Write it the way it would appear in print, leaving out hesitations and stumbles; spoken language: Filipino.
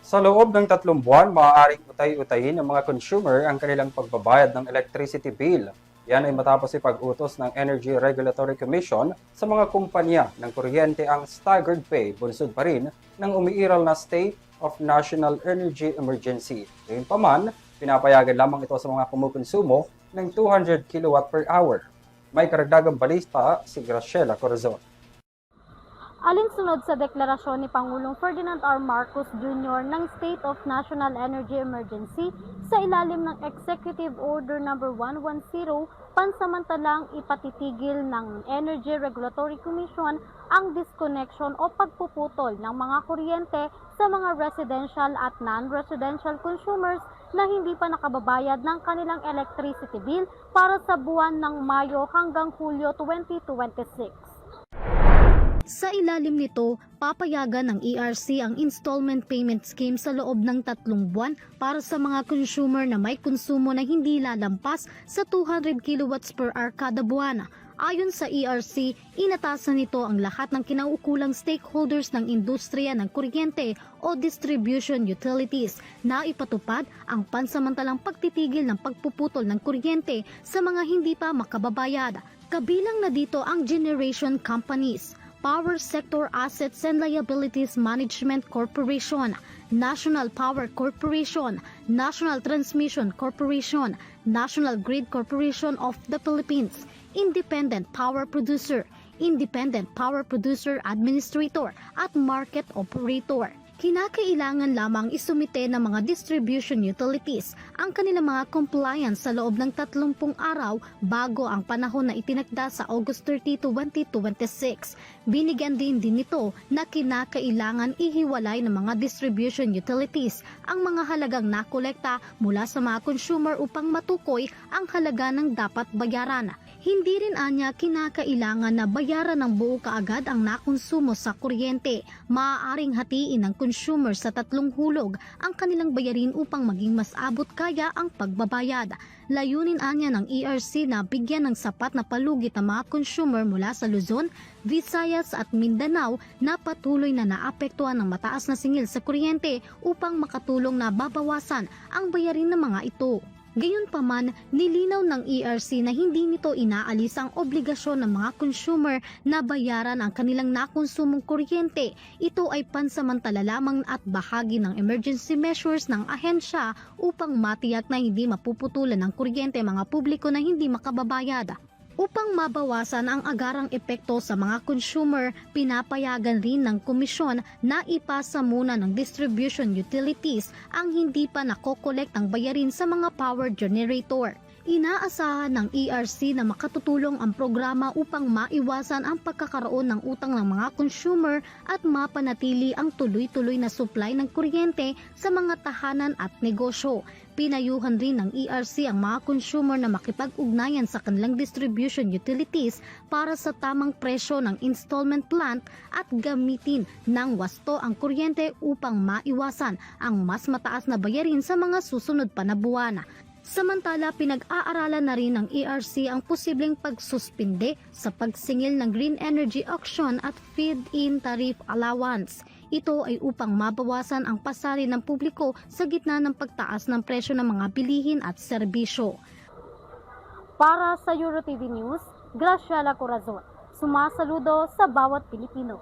Sa loob ng 3 buwan, maaaring utay-utayin ng mga consumer ang kanilang pagbabayad ng electricity bill. Yan ay matapos ipag-utos ng Energy Regulatory Commission sa mga kumpanya ng kuryente ang staggered pay, bunsod pa rin ng umiiral na State of National Energy Emergency. Gayunpaman, pinapayagan lamang ito sa mga kumukonsumo ng 200 kilowatt per hour. May karagdagang balita si Graciela Corazon. Alinsunod sa deklarasyon ni Pangulong Ferdinand R. Marcos Jr. ng State of National Energy Emergency sa ilalim ng Executive Order No. 110, pansamantalang ipatitigil ng Energy Regulatory Commission ang disconnection o pagpuputol ng mga kuryente sa mga residential at non-residential consumers na hindi pa nakababayad ng kanilang electricity bill para sa buwan ng Mayo hanggang Hulyo 2026. Sa ilalim nito, papayagan ng ERC ang installment payment scheme sa loob ng 3 buwan para sa mga consumer na may konsumo na hindi lalampas sa 200 kilowatts per hour kada buwan. Ayon sa ERC, inatasan nito ang lahat ng kinaukulang stakeholders ng industriya ng kuryente o distribution utilities na ipatupad ang pansamantalang pagtitigil ng pagpuputol ng kuryente sa mga hindi pa makababayad. Kabilang na dito ang generation companies, Power Sector Assets and Liabilities Management Corporation, National Power Corporation, National Transmission Corporation, National Grid Corporation of the Philippines, Independent Power Producer, Independent Power Producer Administrator at Market Operator. Kinakailangan lamang isumite ng mga distribution utilities ang kanilang mga compliance sa loob ng 30 araw bago ang panahon na itinakda sa August 30, 2026. Binigyan din nito na kinakailangan ihiwalay ng mga distribution utilities ang mga halagang nakolekta mula sa mga consumer upang matukoy ang halaga ng dapat bayaran. Hindi rin anya kinakailangan na bayaran ng buo kaagad ang nakonsumo sa kuryente. Maaaring hatiin ng consumer sa 3 hulog ang kanilang bayarin upang maging mas abot kaya ang pagbabayad. Layunin anya ng ERC na bigyan ng sapat na palugit ang mga consumer mula sa Luzon, Visayas at Mindanao na patuloy na naapektuhan ng mataas na singil sa kuryente upang makatulong na babawasan ang bayarin ng mga ito. Gayunpaman, nilinaw ng ERC na hindi nito inaalis ang obligasyon ng mga consumer na bayaran ang kanilang nakonsumong kuryente. Ito ay pansamantala lamang at bahagi ng emergency measures ng ahensya upang matiyak na hindi mapuputulan ng kuryente mga publiko na hindi makababayad. Upang mabawasan ang agarang epekto sa mga consumer, pinapayagan rin ng komisyon na ipasa muna ng distribution utilities ang hindi pa nakokolekt ang bayarin sa mga power generator. Inaasahan ng ERC na makatutulong ang programa upang maiwasan ang pagkakaroon ng utang ng mga consumer at mapanatili ang tuloy-tuloy na supply ng kuryente sa mga tahanan at negosyo. Pinayuhan rin ng ERC ang mga consumer na makipag-ugnayan sa kanilang distribution utilities para sa tamang presyo ng installment plan at gamitin ng wasto ang kuryente upang maiwasan ang mas mataas na bayarin sa mga susunod pa na buwan. Samantala, pinag-aaralan na rin ng ERC ang posibleng pagsuspinde sa pagsingil ng green energy auction at feed-in tariff allowance. Ito ay upang mabawasan ang pasari ng publiko sa gitna ng pagtaas ng presyo ng mga bilihin at serbisyo. Para sa EuroTV News, Graciela Corazon, sumasaludo sa bawat Pilipino.